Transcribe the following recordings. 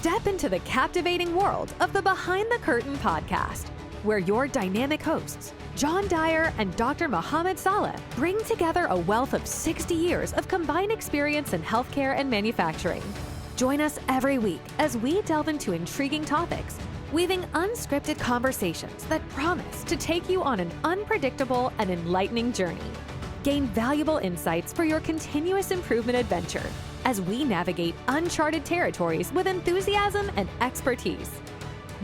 Step into the captivating world of the Behind the Curtain podcast, where your dynamic hosts, John Dyer and Dr. Mohamed Saleh, bring together a wealth of 60 years of combined experience in healthcare and manufacturing. Join us every week as we delve into intriguing topics, weaving unscripted conversations that promise to take you on an unpredictable and enlightening journey. Gain valuable insights for your continuous improvement adventure as we navigate uncharted territories with enthusiasm and expertise.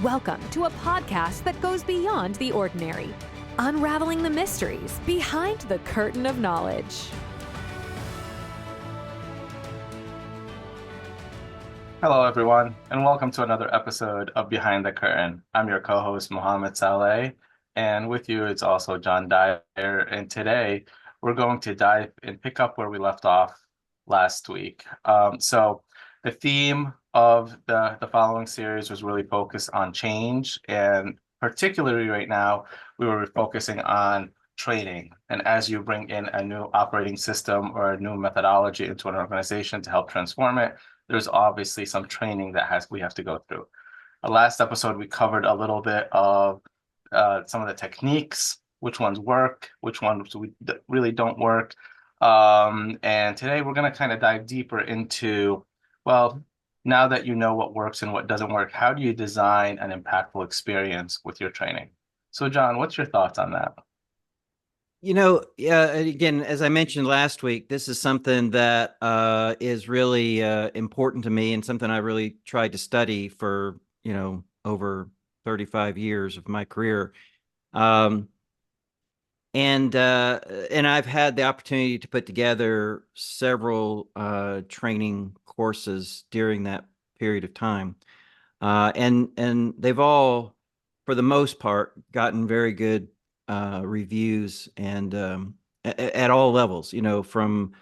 Welcome to a podcast that goes beyond the ordinary, unraveling the mysteries behind the curtain of knowledge. Hello, everyone, and welcome to another episode of Behind the Curtain. I'm your co-host, Mohamed Saleh, and with you is also John Dyer. And today, we're going to dive and pick up where we left off last week. So the theme of the following series was really focused on change, and particularly right now, we were focusing on training. And as you bring in a new operating system or a new methodology into an organization to help transform it, there's obviously some training that we have to go through. Last episode, we covered a little bit of some of the techniques, which ones work, which ones really don't work. And today we're going to kind of dive deeper into, well, now that you know what works and what doesn't work, how do you design an impactful experience with your training? So, John, what's your thoughts on that? Again, as I mentioned last week, this is something that is really important to me and something I really tried to study for, over 35 years of my career. And I've had the opportunity to put together several training courses during that period of time. And they've all, for the most part, gotten very good reviews and at all levels, from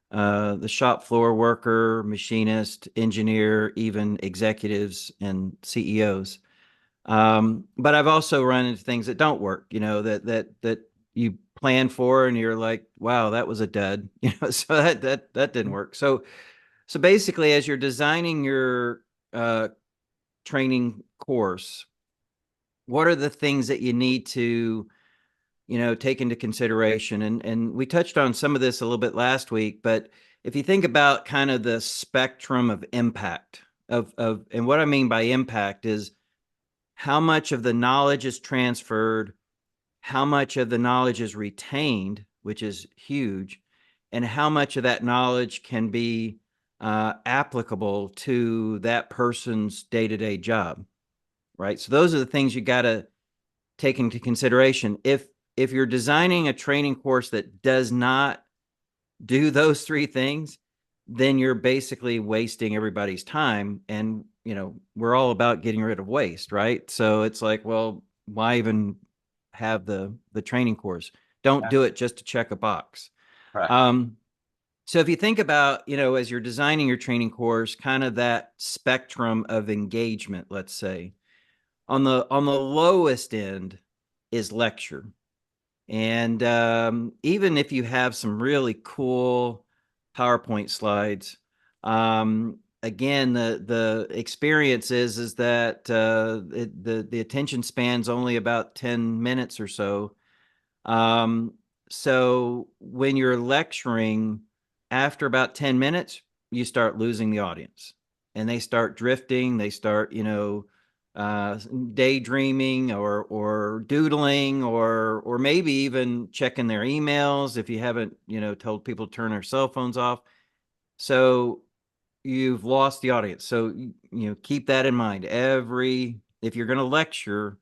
the shop floor worker, machinist, engineer, even executives and CEOs. But I've also run into things that don't work, that you plan for and you're like, wow, that was a dud, so that didn't work. So basically, as you're designing your training course, what are the things that you need to take into consideration? And we touched on some of this a little bit last week, but if you think about kind of the spectrum of impact and what I mean by impact is how much of the knowledge is transferred, how much of the knowledge is retained, which is huge, and how much of that knowledge can be applicable to that person's day-to-day job, right? So those are the things you got to take into consideration. If you're designing a training course that does not do those three things, then you're basically wasting everybody's time. And, we're all about getting rid of waste, right? So it's like, well, why even have the training course? Don't do it just to check a box. Right. So if you think about, as you're designing your training course, kind of that spectrum of engagement, let's say, on the lowest end is lecture. And even if you have some really cool PowerPoint slides, again, the experience is that the attention span's only about 10 minutes or so. So when you're lecturing, after about 10 minutes, you start losing the audience and they start drifting. They start, daydreaming or doodling or maybe even checking their emails if you haven't, told people to turn their cell phones off. So you've lost the audience. So, keep that in mind. If you're going to lecture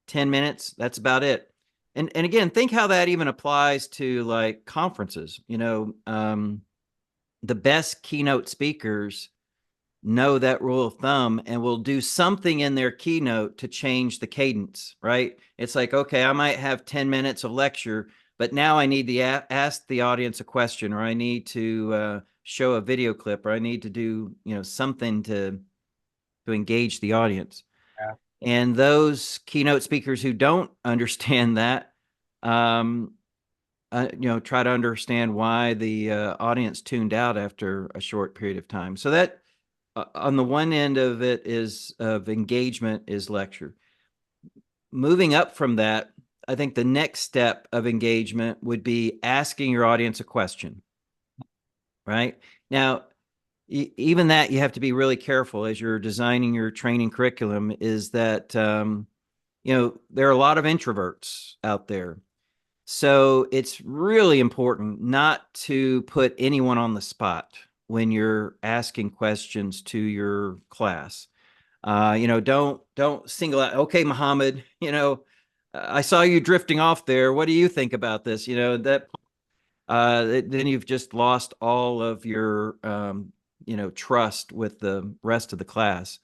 10 minutes, that's about it. And again, think how that even applies to like conferences. The best keynote speakers know that rule of thumb and will do something in their keynote to change the cadence, right? It's like, okay, I might have 10 minutes of lecture, but now I need to ask the audience a question, or I need to show a video clip, or I need to do, something to engage the audience. Yeah. And those keynote speakers who don't understand that, try to understand why the audience tuned out after a short period of time. So on the one end of it is of engagement is lecture. Moving up from that, I think the next step of engagement would be asking your audience a question, right? Now, even that you have to be really careful as you're designing your training curriculum is that, there are a lot of introverts out there. So it's really important not to put anyone on the spot when you're asking questions to your class. Don't single out, okay, Mohamed, I saw you drifting off there. What do you think about this? Then you've just lost all of your, trust with the rest of the class.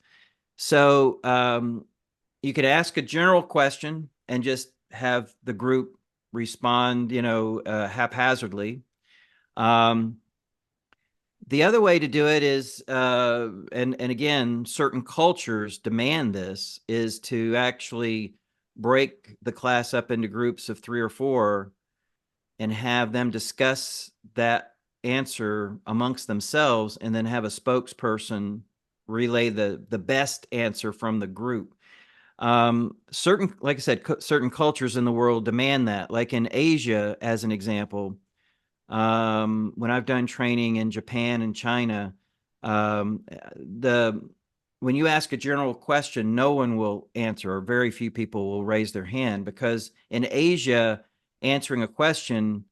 So you could ask a general question and just have the group respond, haphazardly. The other way to do it is, and again, certain cultures demand this, is to actually break the class up into groups of 3 or 4 and have them discuss that answer amongst themselves, and then have a spokesperson relay the best answer from the group. Like I said, certain cultures in the world demand that. Like in Asia, as an example, when I've done training in Japan and China, when you ask a general question, no one will answer, or very few people will raise their hand, because in Asia, answering a question,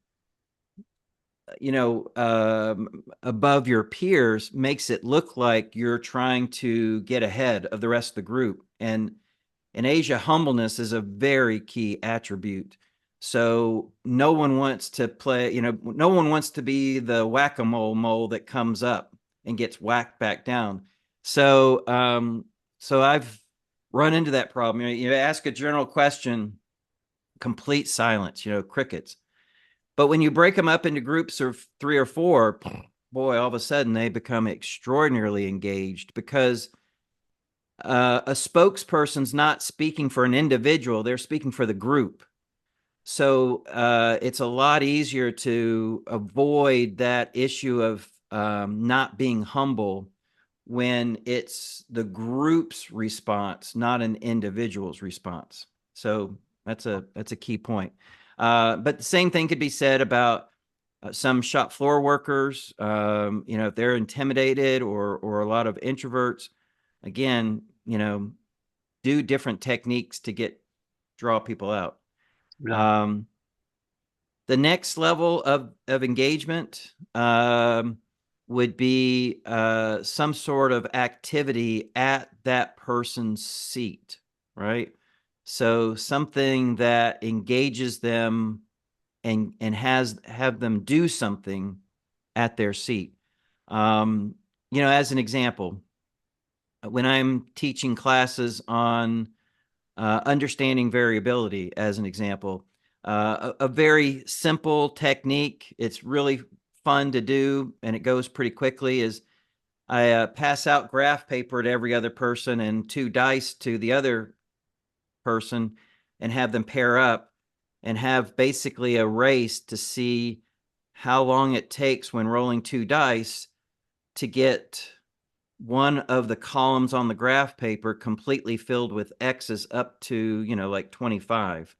above your peers makes it look like you're trying to get ahead of the rest of the group. And in Asia, humbleness is a very key attribute. So no one wants to no one wants to be the whack-a-mole mole that comes up and gets whacked back down. So I've run into that problem. You ask a general question, complete silence, crickets. But when you break them up into groups of 3 or 4, boy, all of a sudden they become extraordinarily engaged, because a spokesperson's not speaking for an individual, they're speaking for the group. So it's a lot easier to avoid that issue of not being humble when it's the group's response, not an individual's response. So that's a key point. But the same thing could be said about some shop floor workers. If they're intimidated or a lot of introverts, again, do different techniques to draw people out. Yeah. The next level of engagement would be some sort of activity at that person's seat, right? So something that engages them and have them do something at their seat. As an example, when I'm teaching classes on understanding variability, as an example, a very simple technique, it's really fun to do and it goes pretty quickly, is I pass out graph paper to every other person and 2 dice to the other person and have them pair up and have basically a race to see how long it takes when rolling 2 dice to get one of the columns on the graph paper completely filled with X's up to, like 25.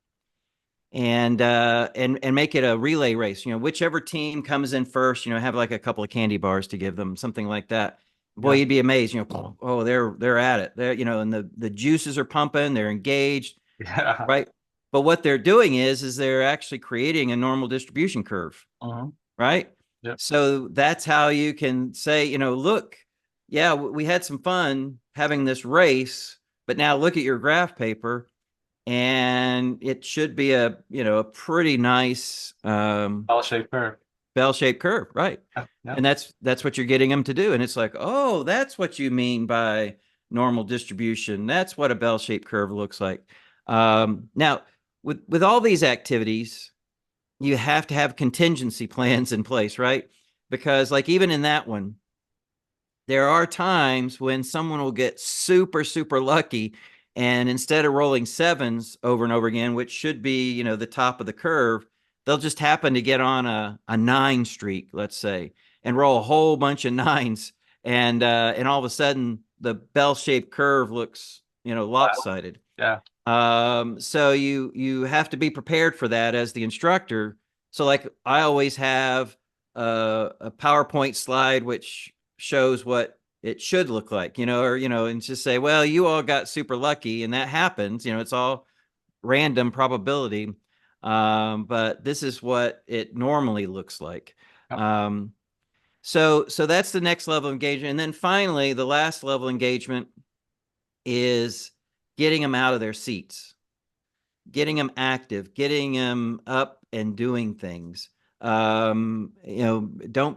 And make it a relay race. Whichever team comes in first, have like a couple of candy bars to give them, something like that. Boy, Yeah. you'd be amazed. Oh, they're at it. They're, and the juices are pumping. They're engaged, Yeah. right? But what they're doing is they're actually creating a normal distribution curve, right? Yep. So that's how you can say, look, yeah, we had some fun having this race, but now look at your graph paper. And it should be a pretty nice Bell-shaped curve. bell-shaped curve, right? Yeah. And that's what you're getting them to do. And it's like, oh, that's what you mean by normal distribution. That's what a bell-shaped curve looks like. Now, with all these activities, you have to have contingency plans in place, right? Because like even in that one, there are times when someone will get super, super lucky, and instead of rolling 7s over and over again, which should be, the top of the curve, they'll just happen to get on a 9 streak, let's say, and roll a whole bunch of 9s. and all of a sudden the bell-shaped curve looks, lopsided. Yeah. So you have to be prepared for that as the instructor. So like I always have a PowerPoint slide which shows what it should look like, and just say, well, you all got super lucky, and that happens. It's all random probability, but this is what it normally looks like. Yep. So that's the next level of engagement, and then finally, the last level of engagement is getting them out of their seats, getting them active, getting them up and doing things. Don't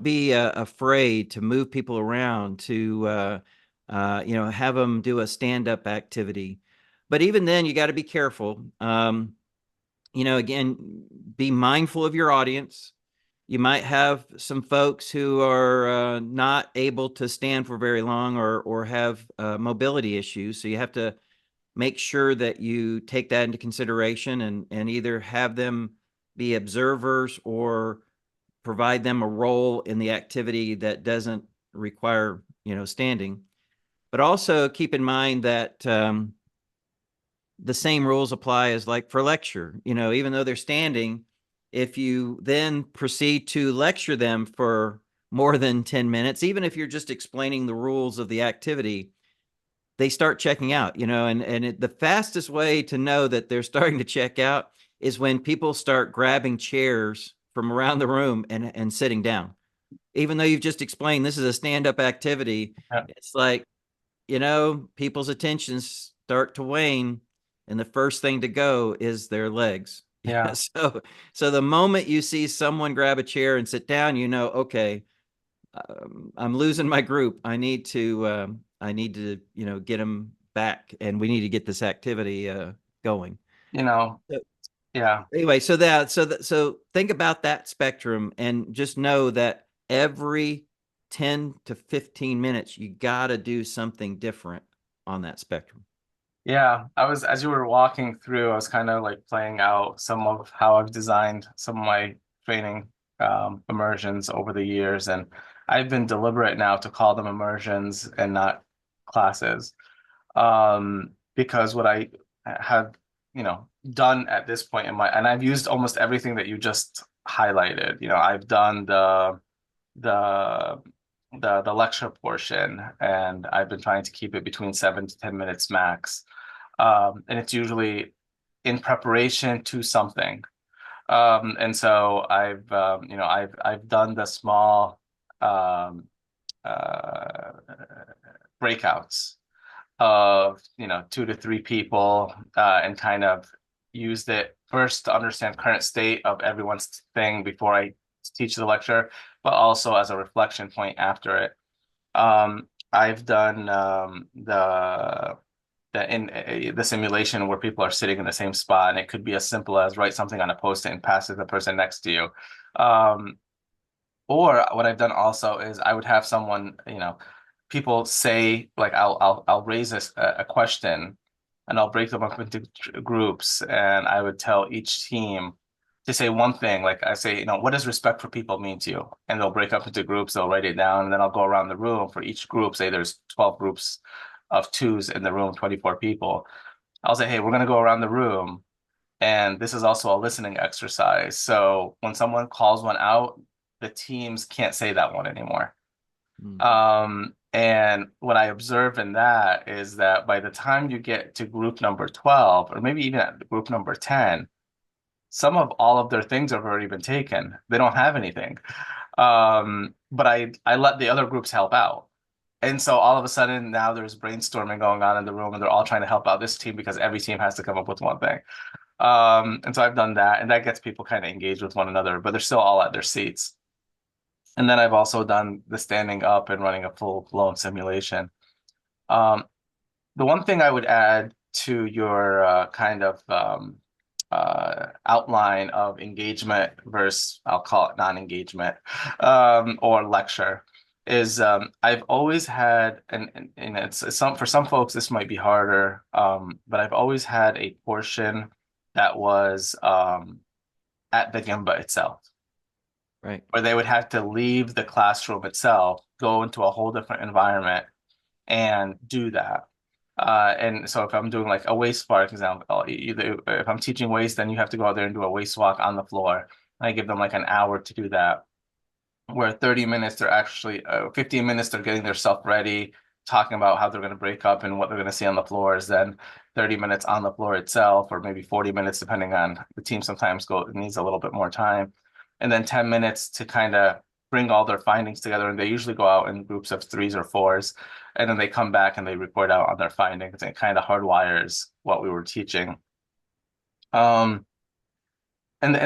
be afraid to move people around, to have them do a stand-up activity. But even then, you got to be careful. Again, be mindful of your audience. You might have some folks who are not able to stand for very long, or have mobility issues. So you have to make sure that you take that into consideration, and either have them be observers or provide them a role in the activity that doesn't require, standing. But also keep in mind that the same rules apply as like for lecture. Even though they're standing, if you then proceed to lecture them for more than 10 minutes, even if you're just explaining the rules of the activity, they start checking out, and the fastest way to know that they're starting to check out is when people start grabbing chairs from around the room and sitting down. Even though you've just explained this is a stand-up activity, Yeah. it's like, people's attentions start to wane, and the first thing to go is their legs. Yeah. So the moment you see someone grab a chair and sit down, okay, I'm losing my group. I need to get them back, and we need to get this activity going. So Yeah. anyway, so think about that spectrum, and just know that every 10 to 15 minutes, you got to do something different on that spectrum. Yeah, as you were walking through, I was kind of like playing out some of how I've designed some of my training immersions over the years. And I've been deliberate now to call them immersions and not classes. Because what I have, done at this point and I've used almost everything that you just highlighted. I've done the the lecture portion, and I've been trying to keep it between 7 to 10 minutes max. And it's usually in preparation to something. And so I've done the small um, uh, breakouts of 2 to 3 people, and kind of used it first to understand current state of everyone's thing before I teach the lecture, but also as a reflection point after it. I've done the simulation where people are sitting in the same spot, and it could be as simple as write something on a post-it and pass it to the person next to you. Or what I've done also is I would have someone, people say, like, I'll raise a question, and I'll break them up into groups, and I would tell each team to say one thing. Like I say, what does respect for people mean to you? And they'll break up into groups, they'll write it down, and then I'll go around the room for each group. Say there's 12 groups of twos in the room, 24 people. I'll say, hey, we're going to go around the room, and this is also a listening exercise. So when someone calls one out, the teams can't say that one anymore. And what I observe in that is that by the time you get to group number 12, or maybe even at group number 10, some of all of their things have already been taken. They don't have anything. But I let the other groups help out. And so all of a sudden now there's brainstorming going on in the room, and they're all trying to help out this team because every team has to come up with one thing. And so I've done that, and that gets people kind of engaged with one another, but they're still all at their seats. And then I've also done the standing up and running a full-blown simulation. Um, the one thing I would add to your kind of outline of engagement versus, I'll call it non-engagement, or lecture, is I've always had, and it's some, for some folks this might be harder, but I've always had a portion that was at the Gemba itself, Right. where they would have to leave the classroom itself go into a whole different environment and do that. And so if I'm doing like a waist, for example, either if I'm teaching waist, then you have to go out there and do a waist walk on the floor. I give them like an hour to do that, where 30 minutes they're actually 15 minutes they're getting their self ready, talking about how they're going to break up and what they're going to see on the floors. Then 30 minutes on the floor itself, or maybe 40 minutes depending on the team. Sometimes needs a little bit more time, and then 10 minutes to kind of bring all their findings together. And they usually go out in groups of threes or fours, and then they come back and they report out on their findings, and it kind of hardwires what we were teaching. And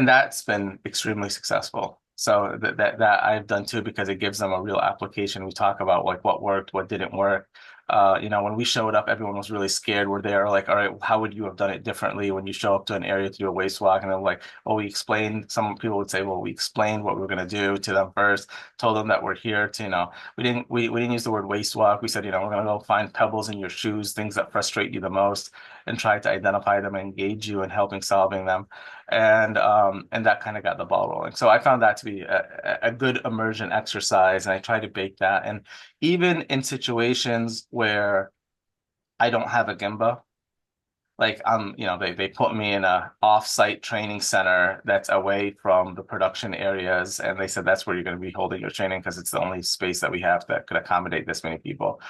that's been extremely successful. So that I've done too, because it gives them a real application. We talk about like what worked, what didn't work. When we showed up, everyone was really scared. We're there like, all right, how would you have done it differently when you show up to an area to do a waist walk? And they're like, well, we explained. Some people would say, well, we explained what we were going to do to them first, told them that we're here to, we didn't use the word waist walk. We said, we're going to go find pebbles in your shoes, things that frustrate you the most, and try to identify them and engage you in helping solving them. And that kind of got the ball rolling. So I found that to be a good immersion exercise, and I try to bake that. And even in situations where I don't have a Gemba, like they put me in a off-site training center that's away from the production areas, and they said that's where you're going to be holding your training because it's the only space that we have that could accommodate this many people.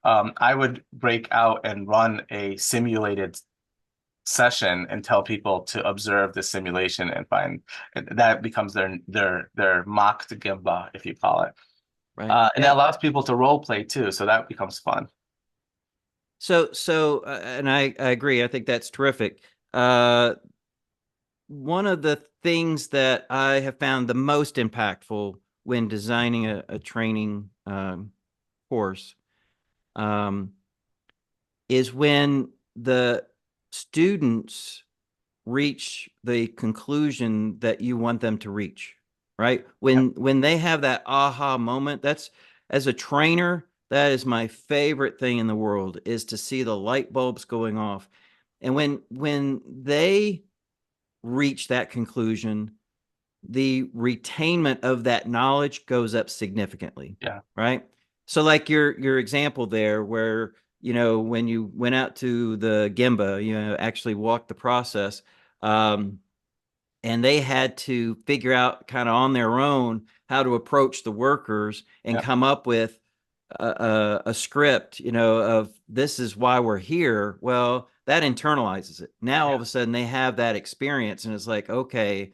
I would break out and run a simulated session and tell people to observe the simulation and find that becomes their mock to Gemba, if you call it. Right. And that allows people to role play too, so that becomes fun. And I agree. I think that's terrific. One of the things that I have found the most impactful when designing a training course is when the students reach the conclusion that you want them to reach, right? When they have that aha moment, that's, as a trainer, that is my favorite thing in the world, is to see the light bulbs going off. And when they reach that conclusion, the retainment of that knowledge goes up significantly. Yeah. Right. So like your example there, where, when you went out to the Gemba, actually walked the process, and they had to figure out kind of on their own how to approach the workers and come up with a script, of this is why we're here. Well, that internalizes it. Now, all of a sudden they have that experience, and it's like, okay,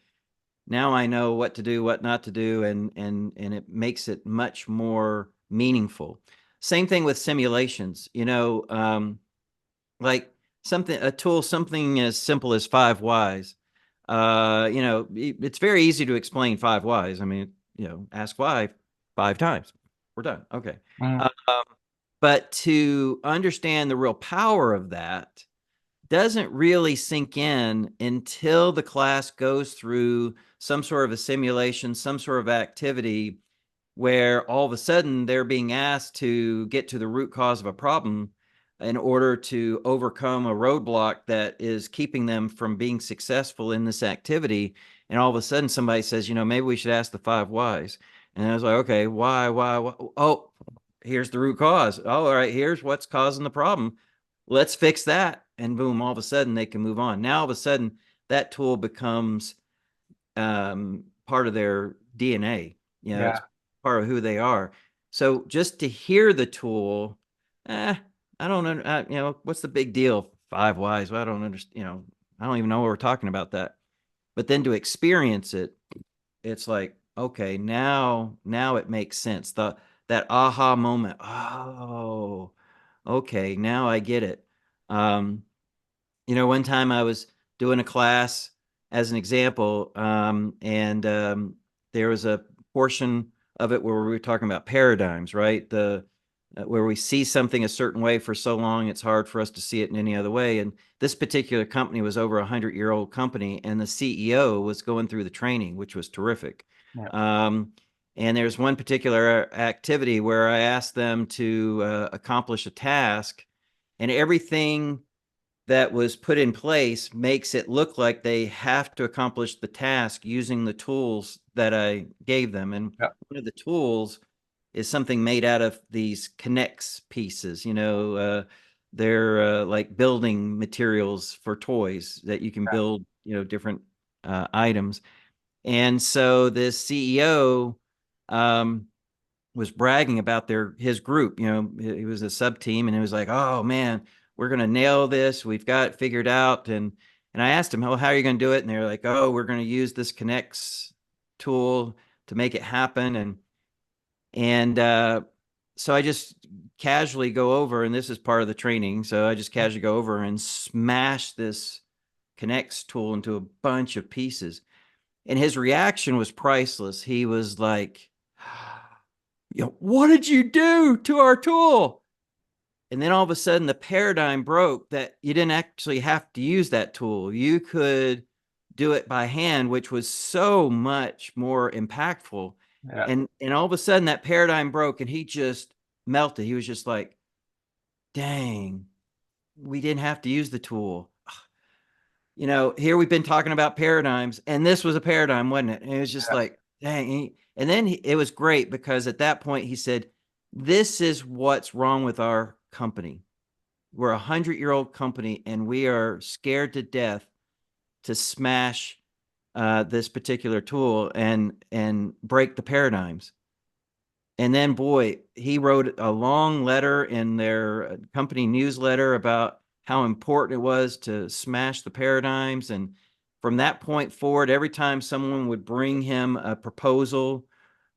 now I know what to do, what not to do, and it makes it much more meaningful. Same thing with simulations, like a tool, something as simple as 5 whys. It's very easy to explain 5 whys. I mean, ask why 5 times. We're done. Okay. But to understand the real power of that doesn't really sink in until the class goes through some sort of a simulation, some sort of activity where all of a sudden they're being asked to get to the root cause of a problem in order to overcome a roadblock that is keeping them from being successful in this activity. And all of a sudden somebody says, maybe we should ask the 5 whys. And I was like, okay, why? Oh, here's the root cause. Oh, all right, here's what's causing the problem. Let's fix that. And boom, all of a sudden they can move on. Now, all of a sudden, that tool becomes part of their DNA. It's part of who they are. So just to hear the tool, I don't know, what's the big deal? 5 whys. Well, I don't understand, I don't even know what we're talking about that. But then to experience it, it's like, okay, now it makes sense. That aha moment. Oh, okay, now I get it. One time I was doing a class as an example, and there was a portion of it where we were talking about paradigms, right? Where we see something a certain way for so long, it's hard for us to see it in any other way. And this particular company was over 100-year-old company, and the CEO was going through the training, which was terrific. And there's one particular activity where I asked them to accomplish a task, and everything that was put in place makes it look like they have to accomplish the task using the tools that I gave them. And one of the tools is something made out of these connects pieces. They're like building materials for toys that you can build, different items. And so this CEO was bragging about his group. It was a sub team, and it was like, oh man, we're gonna nail this. We've got it figured out. And I asked him, oh, how are you gonna do it? And they're like, oh, we're gonna use this connects tool to make it happen. And so I just casually go over, and this is part of the training. So I just casually go over and smash this connects tool into a bunch of pieces. And his reaction was priceless. He was like, what did you do to our tool? And then all of a sudden the paradigm broke that you didn't actually have to use that tool. You could do it by hand, which was so much more impactful. Yeah. And all of a sudden that paradigm broke, and he just melted. He was just like, dang, we didn't have to use the tool. Here we've been talking about paradigms, and this was a paradigm, wasn't it? And it was just like, dang. And then it was great, because at that point he said, this is what's wrong with our company. We're a 100-year-old company, and we are scared to death to smash this particular tool and break the paradigms. And then, boy, he wrote a long letter in their company newsletter about how important it was to smash the paradigms. And from that point forward, every time someone would bring him a proposal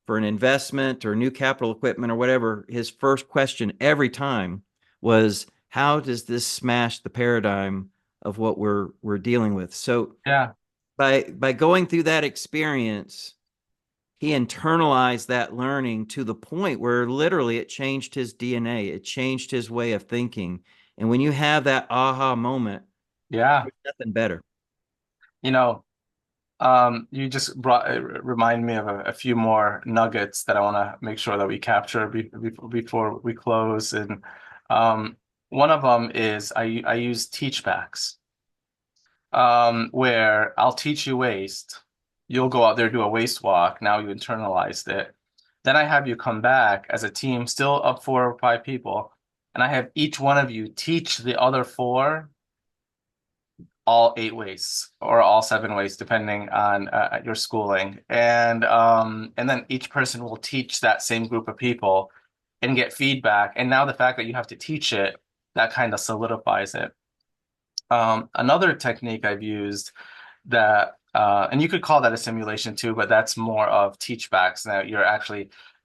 for an investment or new capital equipment or whatever, his first question every time was, how does this smash the paradigm of what we're dealing with? So by going through that experience, he internalized that learning to the point where literally it changed his DNA. It changed his way of thinking. And when you have that aha moment, there's nothing better. You just remind me of a few more nuggets that I want to make sure that we capture before we close. And one of them is I use teachbacks, where I'll teach you waste. You'll go out there, do a waste walk. Now you internalized it. Then I have you come back as a team, still up 4 or 5 people, and I have each one of you teach the other 4 all 8 wastes or all 7 wastes, depending on your schooling. And then each person will teach that same group of people and get feedback. And now the fact that you have to teach it, that kind of solidifies it. Another technique I've used that, and you could call that a simulation too, but that's more of teachbacks. Now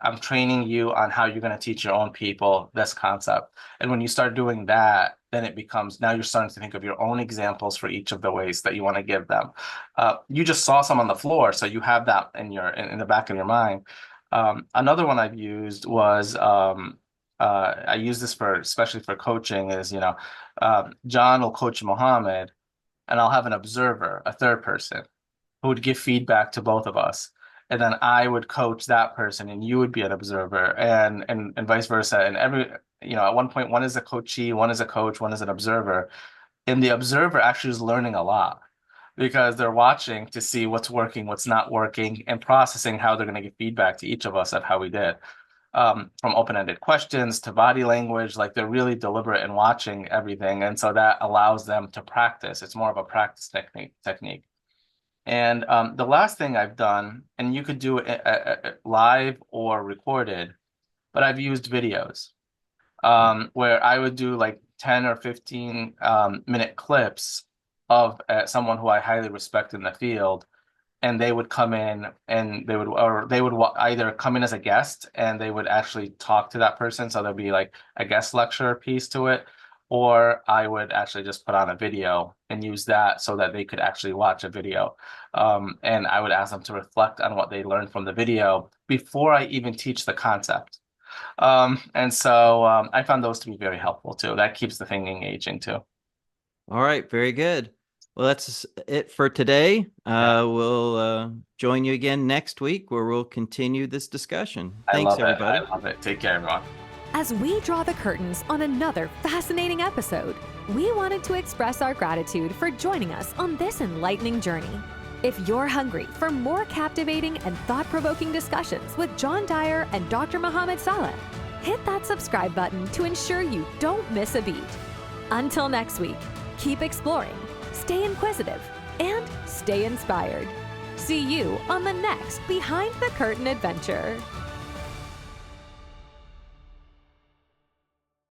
I'm training you on how you're going to teach your own people this concept. And when you start doing that, then it becomes, now you're starting to think of your own examples for each of the ways that you want to give them. You just saw some on the floor, so you have that in the back of your mind. Another one I've used was, I use this especially for coaching, is, John will coach Mohamed, and I'll have an observer, a third person, who would give feedback to both of us. And then I would coach that person, and you would be an observer, and vice versa. And at one point, one is a coachee, one is a coach, one is an observer. And the observer actually is learning a lot, because they're watching to see what's working, what's not working, and processing how they're going to give feedback to each of us of how we did. From open-ended questions to body language, like they're really deliberate in watching everything. And so that allows them to practice. It's more of a practice technique. And the last thing I've done, and you could do it live or recorded, but I've used videos where I would do like 10 or 15 minute clips of someone who I highly respect in the field. And they would come in, and they would either come in as a guest, and they would actually talk to that person. So there'd be like a guest lecture piece to it, or I would actually just put on a video and use that so that they could actually watch a video. And I would ask them to reflect on what they learned from the video before I even teach the concept. And so I found those to be very helpful too. That keeps the thing engaging too. All right, very good. Well, that's it for today. We'll join you again next week, where we'll continue this discussion. Thanks, everybody. I love it. Take care, everyone. As we draw the curtains on another fascinating episode, we wanted to express our gratitude for joining us on this enlightening journey. If you're hungry for more captivating and thought-provoking discussions with John Dyer and Dr. Mohamed Saleh, hit that subscribe button to ensure you don't miss a beat. Until next week, keep exploring, stay inquisitive, and stay inspired. See you on the next Behind the Curtain adventure.